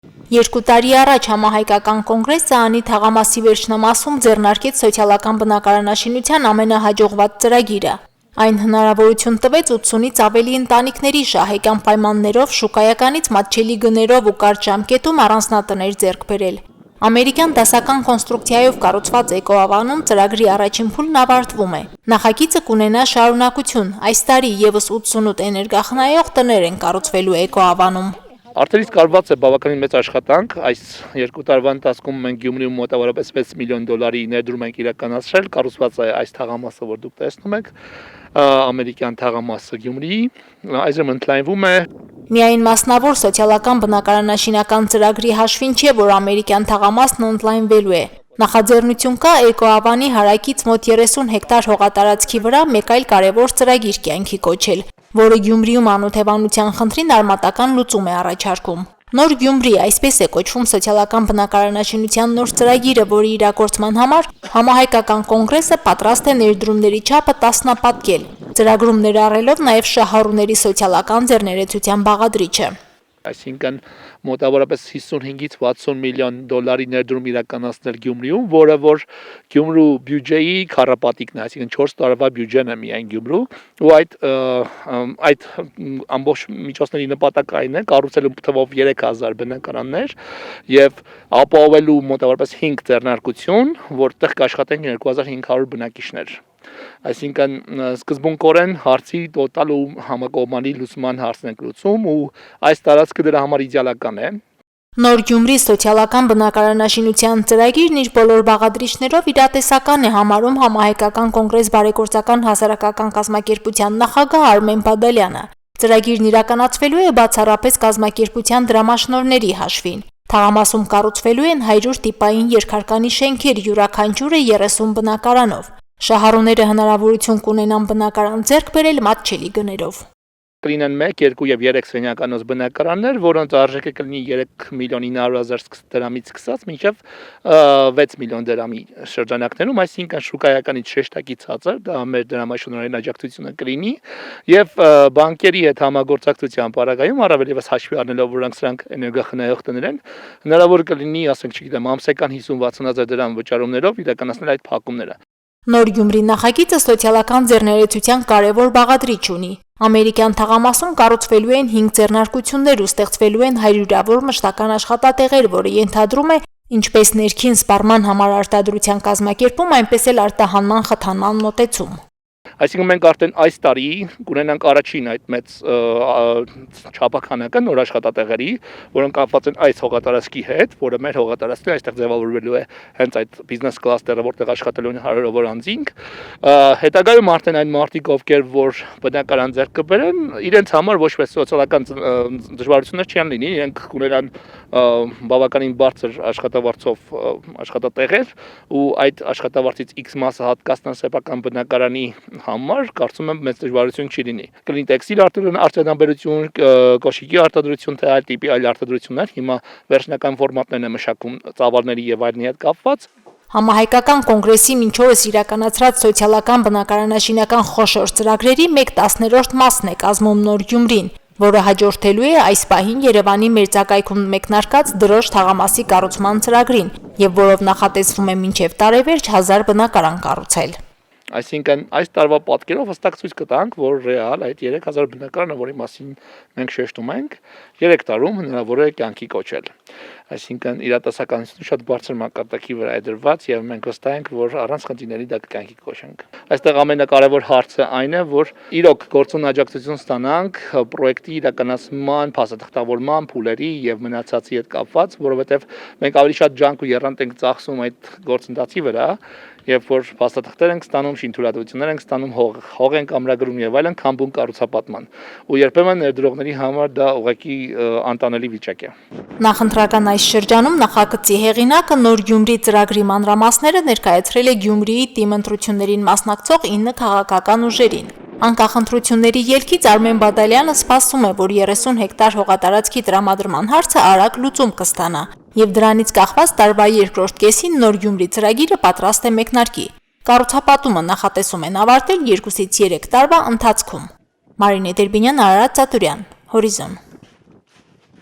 2 տարի առաջ համահայկական կոնգրեսը անի թաղամասի վերջնամասում ձեռնարկեց սոցիալական բնակարանաշինության ամենահաջողված ծրագիրը։ Այն հնարավորություն տվեց 80-ից ավելի ընտանիքների շահեկան պայմաններով, շուկայականից մատչելի գներով ու կարճ ժամկետում առանձնատներ ձեռք բերել։ Ամերիկյան դասական կոնստրուկցիայով կառուցված էկոավանում ծրագրի առաջին փուլն ավարտվում է։ Նախագիծը կունենա շարունակություն։ Այս տարի եւս 88 էներգախնայող տներ են կառուցվելու էկոավանում։ Արդեն իսկ կարված է բավականին մեծ աշխատանք, այս 2 տարվա ընթացքում մենք Գյումրիում մոտավորապես 6 միլիոն դոլարի ներդրում ենք իրականացրել, կառուցված է այս թաղամասը, որ դուք տեսնում եք, ամերիկյան թաղամասը Գյումրիի, այժմ ընդլայնվում է։ Միայն մասնավոր սոցիալական բնակարանաշինական ծրագրի հաշվին չէ, որ ամերիկյան թաղամասն ընդլայնվելու է։ Նախաձեռնություն կա էկոավանի հարակից մոտ 30 հեկտար հողատարածքի վրա մեկ այլ կարևոր ծրագիր կյանքի կոչել, որը Գյումրիում անօթևանության խնդրին արմատական լուծում է առաջարկում։ Նոր Գյումրի, այսպես է կոչվում սոցիալական բնակարանաշինության նոր ծրագիրը, որի իրագործման համար համահայկական կոնգրեսը պատրաստ է ներդրումների չափը տասնապատկել, ծրագրում ներառելով նաև շահառուների սոցիալական ձեռներեցության բաղադրիչը։ Այսինքն մոտավորապես 55-ից 60 միլիոն դոլարի ներդրում իրականացնել Գյումրիում, որը որ Գյումրու բյուջեի քառապատիկն է, այսինքն 4 տարվա բյուջեն է միայն Գյումրու, ու այդ ամբողջ միջոցների նպատակը այն է կառուցելու թվով 3000 բնակարաններ եւ ապահովելու մոտավորապես 5 ձեռնարկություն, որտեղ կաշխատեն 2500 բնակիչներ։ Այսինքն սկզբունքորեն հարցի տոտալ ու համակողմանի լուծման հարցն ենք լուծում ու այս տարածքը դրա համար իդեալական է։ Նոր Գյումրի սոցիալական բնակարանաշինության ծրագիրն իր բոլոր բաղադրիչներով իրատեսական է համարում համահայկական կոնգրես բարեգործական հասարակական կազմակերպության նախագահ Արմեն Բադալյանը։ Ծրագիրն իրականացվելու է բացառապես կազմակերպության դրամաշնորհների հաշվին։ Թաղամասում կառուցվելու են 100 տիպային երկհարկանի շենքեր, յուրաքանչյուրը 30 բնակարանով։ Շահառուները հնարավորություն կունենան բնակարան ձեռք բերել մատչելի գներով։ Կլինեն 1, 2 եւ 3 սենյականոց բնակարաններ, որոնց արժեքը կլինի 3 միլիոն 900 000 դրամից սկսած մինչեւ 6 միլիոն դրամի շրջանակներում, այսինքն շուկայականից շեշտակի ցածր, դա մեր դրամաշնորհային աջակցությունը կլինի եւ բանկերի հետ համագործակցության պարագայում առավել եւս հաշվի առնելով, որ սրանք էներգախնայող տներ են, հնարավոր կլինի, ասենք, չգիտեմ, ամսական 50-60 հազար դրամ վճարումներով իրականացնել այդ փակումները։ Նոր Գյումրի նախագիծը սոցիալական ձեռներեցության կարևոր բաղադրիչ ունի։ Ամերիկյան թաղամասում կառուցվելու են 5 ձեռնարկություններ ու ստեղծվելու են հարյուրավոր մշտական աշխատատեղեր, որը ենթադրում է ինչպես ներքին սպառման համար արտադրության կազմակերպում, այնպես էլ արտահանման խթանման մոտեցում։ Այսինքն մենք արդեն այս տարի կունենանք առաջին այդ մեծ չափականակը նոր աշխատատեղերի, որոնք կապված են այս հողատարածքի հետ, որը մեր հողատարածքն է, այստեղ ձևավորվելու է հենց այդ բիզնես կլաստերը, որտեղ աշխատելու են հարյուրավոր անձինք։ Հետագայում արդեն այն մարդիկ, ովքեր որ բնակարան ձեռք կբերեն, իրենց համար ոչ մեծ սոցիալական դժվարություններ չեն լինի, իրենք կունենան բավականին բարձր աշխատավարձով աշխատատեղեր ու այդ աշխատավարձից X մասը հատկացնան սեփական բնակարանի համար, կարծում եմ մեծ դժվարություն չի լինի։ Կլինի տեքստիլ արտադրություն, կոշիկի արտադրություն, թե այլ տիպի այլ արտադրություններ, հիմա վերջնական ֆորմատներն է մշակում ծավալների եւ այլնի հետ կապված։ Համահայկական կոնգրեսի մինչ օրս իրականացրած սոցիալական բնակարանաշինական խոշոր ծրագրերի 1/10 մասն է կազմում Նոր Գյումրին, որը հաջորդելու է այս պահին Երևանի մերձակայքում մեկնարկած Դրոշ թաղամասի կառուցման ծրագրին եւ որով նախատեսվում է մինչեւ տարեվերջ 1000 բնակարան կառուցել։ Այսինքն այս տարվա պատկերով հստակ ցույց կտանք, որ ռեալ այդ 3000 բնակարանը, որի մասին մենք շեշտում ենք, 3 տարում հնարավոր է կյանքի կոչել։ Այսինքն իրատեսականությունը շատ բարձր մակարդակի վրա է դրված եւ մենք վստահ ենք, որ առանց խնդիրների դա կյանքի կոչենք։ Այստեղ ամենակարևոր հարցը այն է, որ իրոք գործուն աջակցություն ստանանք պրոյեկտի իրականացման, փաստաթղթավորման, փուլերի եւ մնացածի հետ կապված, որովհետեւ մենք ավելի շատ ջանք ու եռանդ ենք ծախսում այդ գործընթացի վրա, երբ որ փաստաթղթեր ենք ստանում, շինթույլատվություններ ենք ստանում, հող ենք ամրագրում եւ այլն, քամբուն կառուցապատման։ Ու երբեմն ներդրողների համար դա ուղղակի անտանելի վիճակ է։ Նախընտրական այս շրջանում նախագծի հեղինակը Նոր Գյումրի ծրագրի մանրամասները ներկայացրել է Գյումրիի թիմ ընտրություններին մասնակցող 9 քաղաքական ուժերին։ Անկախ ընտրությունների ելքից Արմեն Բադալյանը սպասում է, որ 30 հեկտար հողատարածքի տրամադրման հարցը արագ լուծում կստանա, եւ դրանից կախված տարվա երկրորդ կեսին Նոր Գյումրի ծրագիրը պատրաստ է մեկնարկի։ Կառուցապատումը նախատեսում են ավարտել 2-ից 3 տարվա ընթացքում։ Մարինե Դերբինյան, Արարատ Ծատուրյան, Հորիզոն։